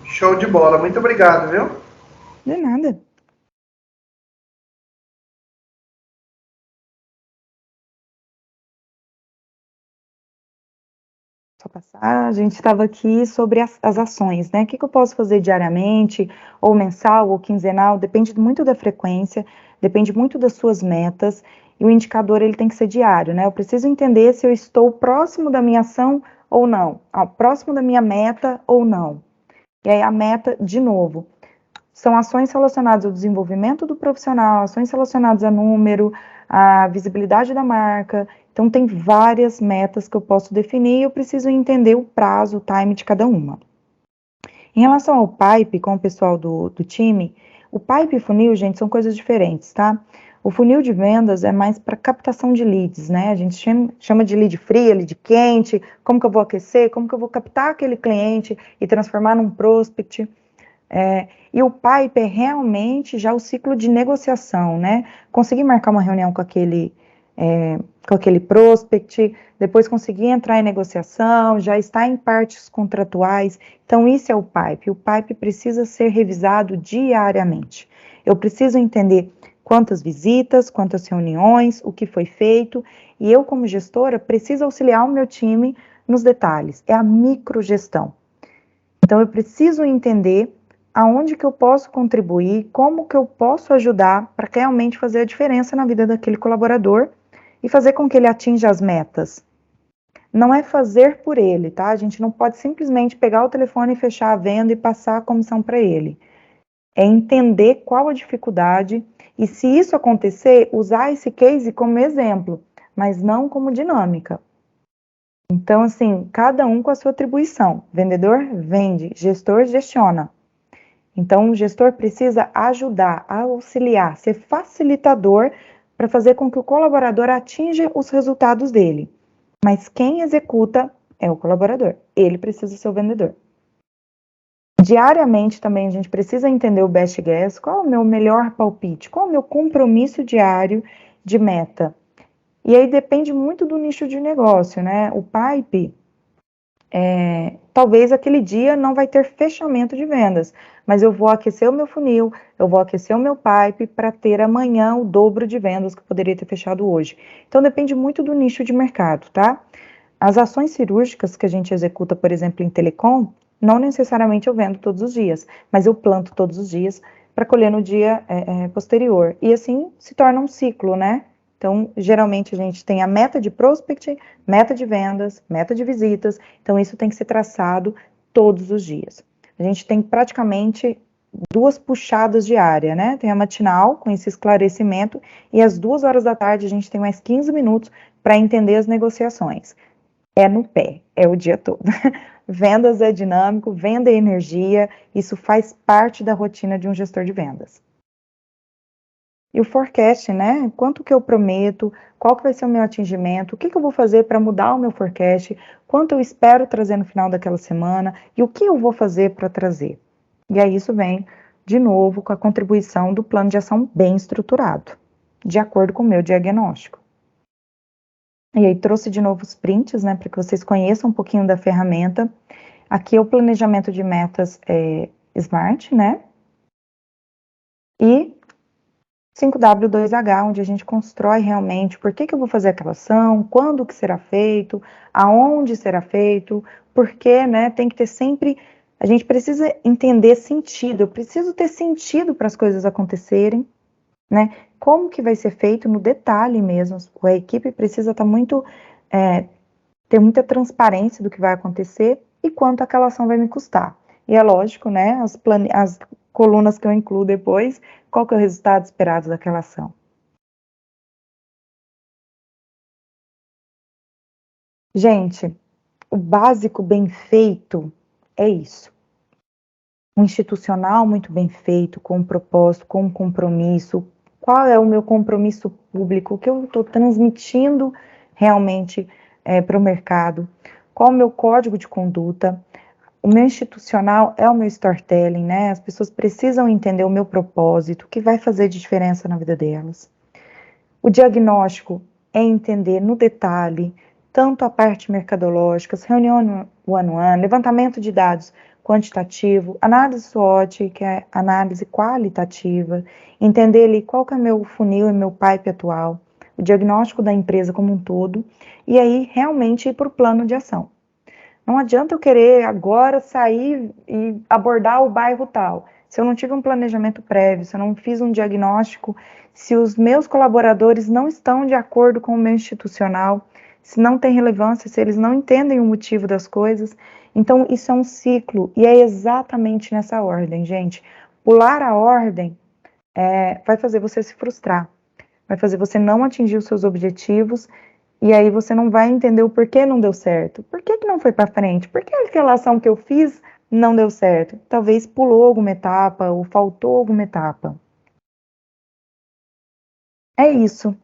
Show de bola, muito obrigado, viu? De nada. Só passar, a gente estava aqui sobre as ações, né? O que eu posso fazer diariamente, ou mensal, ou quinzenal, depende muito da frequência, depende muito das suas metas, e o indicador ele tem que ser diário, né? Eu preciso entender se eu estou próximo da minha ação ou não, próximo da minha meta ou não. E aí a meta, de novo, são ações relacionadas ao desenvolvimento do profissional, ações relacionadas a número, a visibilidade da marca. Então, tem várias metas que eu posso definir e eu preciso entender o prazo, o time de cada uma. Em relação ao pipe, com o pessoal do time, o pipe e funil, gente, são coisas diferentes, tá? O funil de vendas é mais para captação de leads, né? A gente chama de lead fria, lead quente, como que eu vou aquecer, como que eu vou captar aquele cliente e transformar num prospect. E o pipe é realmente já o ciclo de negociação, né? Conseguir marcar uma reunião com aquele prospect, depois conseguir entrar em negociação, já está em partes contratuais. Então, isso é o pipe. O pipe precisa ser revisado diariamente. Eu preciso entender quantas visitas, quantas reuniões, o que foi feito, e eu, como gestora, preciso auxiliar o meu time nos detalhes. É a microgestão. Então, eu preciso entender aonde que eu posso contribuir, como que eu posso ajudar para realmente fazer a diferença na vida daquele colaborador e fazer com que ele atinja as metas. Não é fazer por ele, tá? A gente não pode simplesmente pegar o telefone e fechar a venda e passar a comissão para ele. É entender qual a dificuldade e, se isso acontecer, usar esse case como exemplo, mas não como dinâmica. Então, assim, cada um com a sua atribuição. Vendedor vende, gestor gestiona. Então, o gestor precisa ajudar, auxiliar, ser facilitador para fazer com que o colaborador atinja os resultados dele. Mas quem executa é o colaborador. Ele precisa ser o vendedor. Diariamente também a gente precisa entender o best guess, qual é o meu melhor palpite, qual é o meu compromisso diário de meta. E aí depende muito do nicho de negócio, né? O pipe, talvez aquele dia não vai ter fechamento de vendas, mas eu vou aquecer o meu funil, eu vou aquecer o meu pipe para ter amanhã o dobro de vendas que eu poderia ter fechado hoje. Então depende muito do nicho de mercado, tá? As ações cirúrgicas que a gente executa, por exemplo, em telecom, não necessariamente eu vendo todos os dias, mas eu planto todos os dias para colher no dia posterior. E assim se torna um ciclo, né? Então, geralmente a gente tem a meta de prospect, meta de vendas, meta de visitas. Então, isso tem que ser traçado todos os dias. A gente tem praticamente 2 puxadas diárias, né? Tem a matinal, com esse esclarecimento, e às 2 horas da tarde a gente tem mais 15 minutos para entender as negociações. É no pé, é o dia todo. Vendas é dinâmico, venda é energia, isso faz parte da rotina de um gestor de vendas. E o forecast, né? Quanto que eu prometo, qual que vai ser o meu atingimento, o que que eu vou fazer para mudar o meu forecast, quanto eu espero trazer no final daquela semana e o que eu vou fazer para trazer. E aí isso vem, de novo, com a contribuição do plano de ação bem estruturado, de acordo com o meu diagnóstico. E aí trouxe de novo os prints, né, para que vocês conheçam um pouquinho da ferramenta. Aqui é o planejamento de metas SMART, né? E 5W2H, onde a gente constrói realmente por que eu vou fazer aquela ação, quando que será feito, aonde será feito, porque, né, tem que ter sempre, a gente precisa entender sentido, eu preciso ter sentido para as coisas acontecerem, né, como que vai ser feito no detalhe mesmo, a equipe precisa estar muito, ter muita transparência do que vai acontecer e quanto aquela ação vai me custar. E é lógico, né, as colunas que eu incluo depois, qual que é o resultado esperado daquela ação. Gente, o básico bem feito é isso. Um institucional muito bem feito, com um propósito, com um compromisso. Qual é o meu compromisso público? O que eu estou transmitindo realmente para o mercado? Qual é o meu código de conduta? O meu institucional é o meu storytelling, né? As pessoas precisam entender o meu propósito, o que vai fazer diferença na vida delas. O diagnóstico é entender no detalhe tanto a parte mercadológica, as reuniões one-on-one, levantamento de dados quantitativo, análise SWOT, que é análise qualitativa, entender ali qual que é meu funil e meu pipe atual, o diagnóstico da empresa como um todo, e aí realmente ir para o plano de ação. Não adianta eu querer agora sair e abordar o bairro tal. Se eu não tive um planejamento prévio, se eu não fiz um diagnóstico, se os meus colaboradores não estão de acordo com o meu institucional, se não tem relevância, se eles não entendem o motivo das coisas. Então, isso é um ciclo e é exatamente nessa ordem, gente. Pular a ordem vai fazer você se frustrar, vai fazer você não atingir os seus objetivos. E aí você não vai entender o porquê não deu certo. Por que não foi para frente? Por que aquela ação que eu fiz não deu certo? Talvez pulou alguma etapa ou faltou alguma etapa. É isso.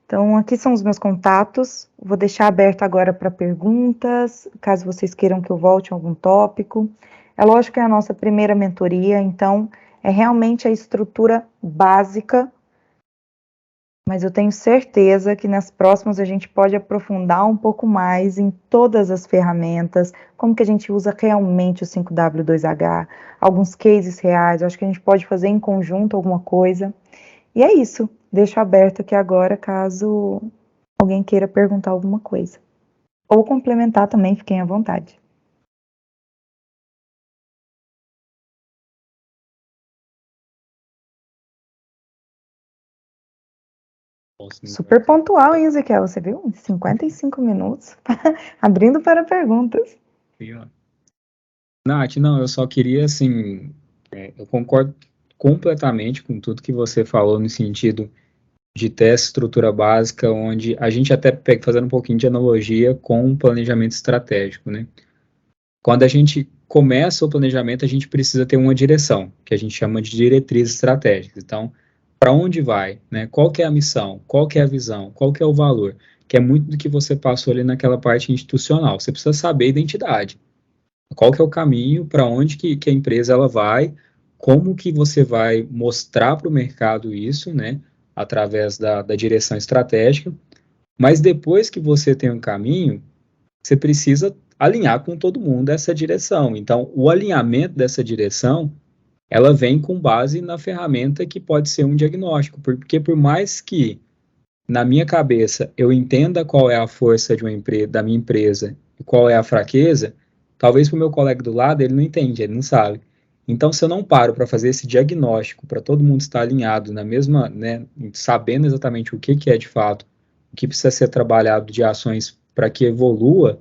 Então, aqui são os meus contatos. Vou deixar aberto agora para perguntas, caso vocês queiram que eu volte a algum tópico. É lógico que é a nossa primeira mentoria, então é realmente a estrutura básica, mas eu tenho certeza que nas próximas a gente pode aprofundar um pouco mais em todas as ferramentas, como que a gente usa realmente o 5W2H, alguns cases reais, eu acho que a gente pode fazer em conjunto alguma coisa. E é isso, deixo aberto aqui agora, caso alguém queira perguntar alguma coisa. Ou complementar também, fiquem à vontade. Super pontual, hein, Ezequiel? Você viu? 55 minutos. Abrindo para perguntas. Nath, não, eu só queria, assim, eu concordo completamente com tudo que você falou no sentido de ter essa estrutura básica, onde a gente até pega fazendo um pouquinho de analogia com o planejamento estratégico, né? Quando a gente começa o planejamento, a gente precisa ter uma direção, que a gente chama de diretrizes estratégicas. Então, para onde vai, né? Qual que é a missão? Qual que é a visão? Qual que é o valor? Que é muito do que você passou ali naquela parte institucional. Você precisa saber a identidade. Qual que é o caminho, para onde que a empresa ela vai, como que você vai mostrar para o mercado isso, né? Através da direção estratégica. Mas depois que você tem um caminho, você precisa alinhar com todo mundo essa direção. Então, o alinhamento dessa direção, ela vem com base na ferramenta que pode ser um diagnóstico, porque por mais que na minha cabeça eu entenda qual é a força de da minha empresa e qual é a fraqueza, talvez para o meu colega do lado ele não entende, ele não sabe. Então, se eu não paro para fazer esse diagnóstico, para todo mundo estar alinhado na mesma, né, sabendo exatamente o que é de fato, o que precisa ser trabalhado de ações para que evolua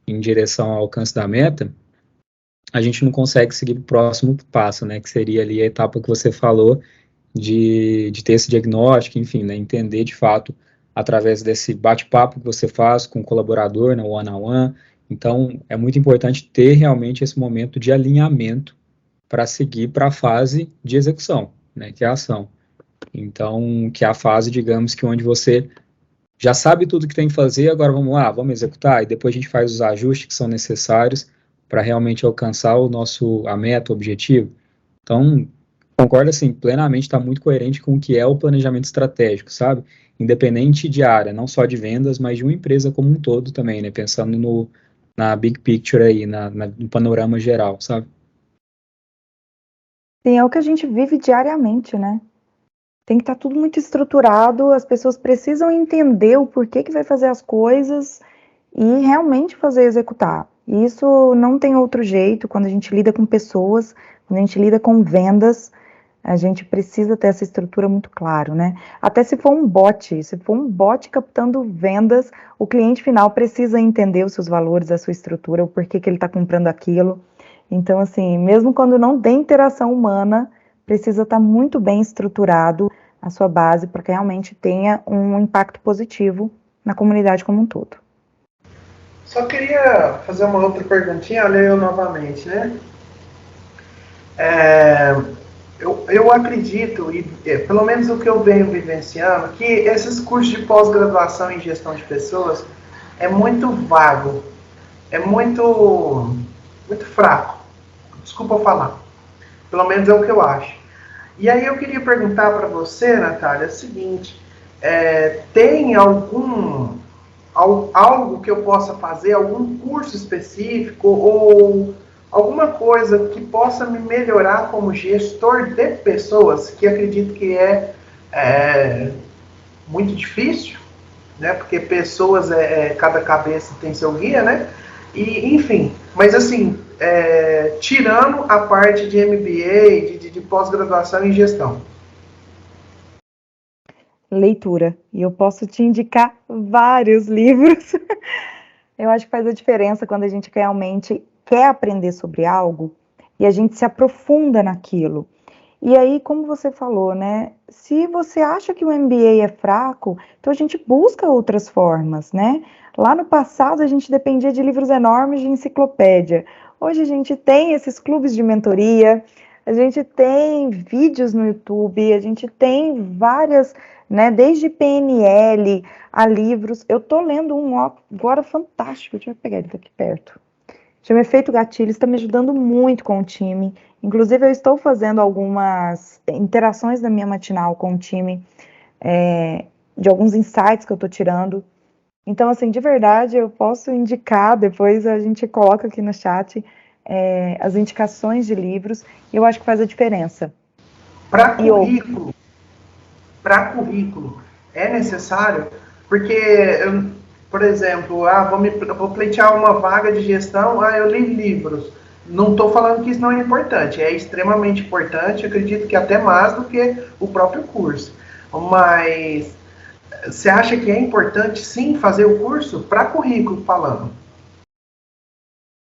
em direção ao alcance da meta, a gente não consegue seguir o próximo passo, né, que seria ali a etapa que você falou de ter esse diagnóstico, enfim, né, entender de fato através desse bate-papo que você faz com o colaborador, no one-on-one. Então, é muito importante ter realmente esse momento de alinhamento para seguir para a fase de execução, né, que é a ação. Então, que é a fase, digamos, que onde você já sabe tudo que tem que fazer, agora vamos lá, vamos executar, e depois a gente faz os ajustes que são necessários para realmente alcançar a meta, o objetivo. Então, concordo, assim, plenamente, está muito coerente com o que é o planejamento estratégico, sabe? Independente de área, não só de vendas, mas de uma empresa como um todo também, né? Pensando na big picture aí, no panorama geral, sabe? Sim, é o que a gente vive diariamente, né? Tem que estar tudo muito estruturado, as pessoas precisam entender o porquê que vai fazer as coisas e realmente fazer executar. E isso não tem outro jeito quando a gente lida com pessoas, quando a gente lida com vendas, a gente precisa ter essa estrutura muito claro, né? Até se for um bot captando vendas, o cliente final precisa entender os seus valores, a sua estrutura, o porquê que ele está comprando aquilo. Então, assim, mesmo quando não tem interação humana, precisa estar muito bem estruturado a sua base para que realmente tenha um impacto positivo na comunidade como um todo. Só queria fazer uma outra perguntinha, olha eu novamente, né? Eu acredito, e pelo menos o que eu venho vivenciando, que esses cursos de pós-graduação em gestão de pessoas é muito vago, é muito fraco. Desculpa eu falar. Pelo menos é o que eu acho. E aí eu queria perguntar para você, Natália, o seguinte, tem algo que eu possa fazer, algum curso específico ou alguma coisa que possa me melhorar como gestor de pessoas, que acredito que é muito difícil, né? Porque pessoas, cada cabeça tem seu guia, né? E, enfim, mas assim, tirando a parte de MBA, de pós-graduação em gestão. Leitura. E eu posso te indicar vários livros. Eu acho que faz a diferença quando a gente realmente quer aprender sobre algo e a gente se aprofunda naquilo. E aí, como você falou, né? Se você acha que o MBA é fraco, então a gente busca outras formas, né? Lá no passado a gente dependia de livros enormes de enciclopédia. Hoje a gente tem esses clubes de mentoria, a gente tem vídeos no YouTube, a gente tem várias, né? Desde PNL a livros. Eu tô lendo um agora fantástico, deixa eu pegar ele aqui perto. Chama Efeito Gatilho, está me ajudando muito com o time. Inclusive, eu estou fazendo algumas interações da minha matinal com o time, de alguns insights que eu estou tirando. Então, assim, de verdade, eu posso indicar, depois a gente coloca aqui no chat as indicações de livros, e eu acho que faz a diferença. Para currículo, é necessário? Porque, por exemplo, vou pleitear uma vaga de gestão, eu li livros. Não estou falando que isso não é importante, é extremamente importante, acredito que até mais do que o próprio curso. Mas Você acha que é importante, sim, fazer o curso para currículo falando?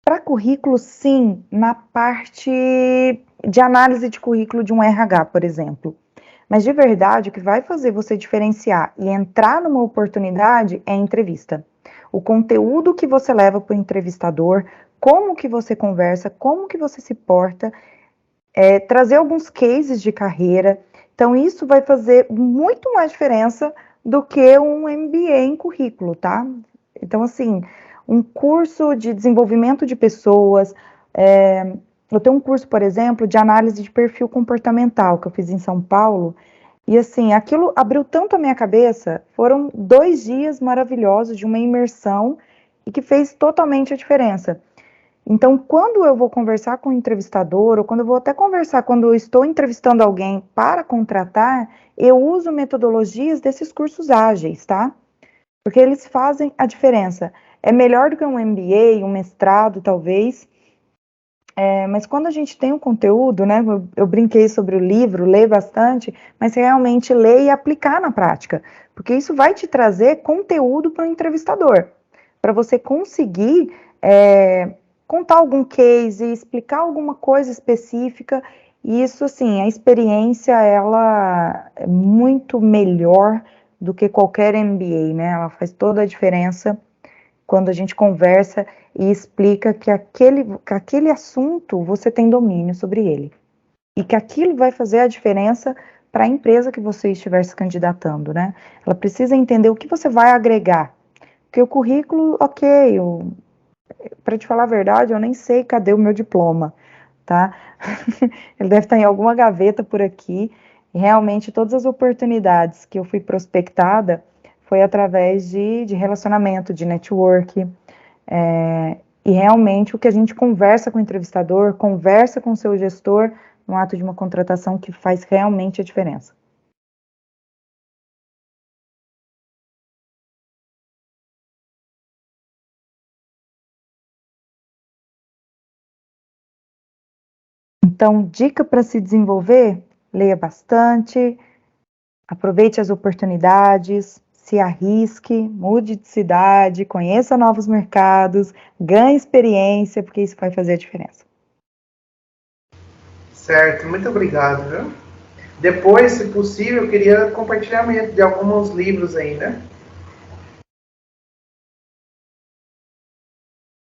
Para currículo, sim, na parte de análise de currículo de um RH, por exemplo. Mas de verdade, o que vai fazer você diferenciar e entrar numa oportunidade é a entrevista. O conteúdo que você leva para o entrevistador, como que você conversa, como que você se porta, trazer alguns cases de carreira. Então, isso vai fazer muito mais diferença do que um MBA em currículo, tá? Então, assim, um curso de desenvolvimento de pessoas. Eu tenho um curso, por exemplo, de análise de perfil comportamental, que eu fiz em São Paulo, e assim, aquilo abriu tanto a minha cabeça. Foram 2 dias maravilhosos de uma imersão e que fez totalmente a diferença. Então, quando eu vou conversar com o entrevistador, ou quando eu vou até conversar, quando eu estou entrevistando alguém para contratar, eu uso metodologias desses cursos ágeis, tá? Porque eles fazem a diferença. É melhor do que um MBA, um mestrado, talvez. Mas quando a gente tem um conteúdo, né? Eu brinquei sobre o livro, ler bastante, mas realmente ler e aplicar na prática. Porque isso vai te trazer conteúdo para o entrevistador. Para você conseguir contar algum case, explicar alguma coisa específica. E isso, assim, a experiência, ela é muito melhor do que qualquer MBA, né? Ela faz toda a diferença quando a gente conversa e explica que aquele assunto você tem domínio sobre ele. E que aquilo vai fazer a diferença para a empresa que você estiver se candidatando, né? Ela precisa entender o que você vai agregar. Porque o currículo, ok, para te falar a verdade, eu nem sei cadê o meu diploma, tá? Ele deve estar em alguma gaveta por aqui. E realmente, todas as oportunidades que eu fui prospectada foi através de relacionamento, de network. E realmente, o que a gente conversa com o entrevistador, conversa com o seu gestor, no ato de uma contratação que faz realmente a diferença. Então, dica para se desenvolver: leia bastante, aproveite as oportunidades, se arrisque, mude de cidade, conheça novos mercados, ganhe experiência, porque isso vai fazer a diferença. Certo, muito obrigado, viu? Depois, se possível, eu queria compartilhamento de alguns livros aí, né?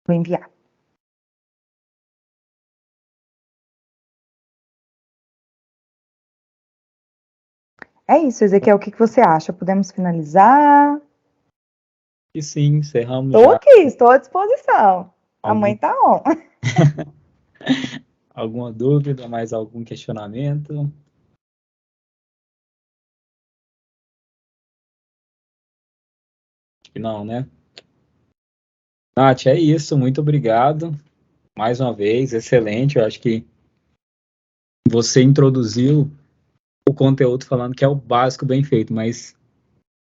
Vou enviar. É isso, Ezequiel, o que você acha? Podemos finalizar? E sim, encerramos Estou já. aqui, estou à disposição. A mãe Algum, tá on. alguma dúvida, mais algum questionamento? Acho que não, né? Nath, é isso, muito obrigado. Mais uma vez, excelente. Eu acho que você introduziu o conteúdo falando que é o básico bem feito, mas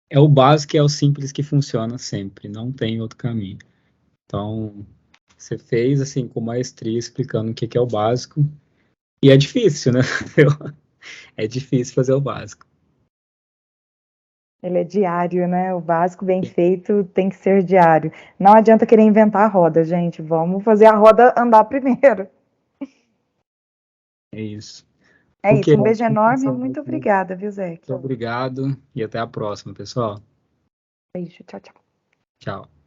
é o básico e é o simples que funciona sempre, não tem outro caminho. Então, você fez assim com maestria explicando o que é o básico, e é difícil, né? É difícil fazer o básico. Ele é diário, né? O básico bem feito tem que ser diário. Não adianta querer inventar a roda, gente. Vamos fazer a roda andar primeiro. É isso. É Ok, isso. Um beijo enorme. Muito muito obrigada, viu, Zé? obrigado e até a próxima, pessoal. Beijo. Tchau, tchau. Tchau.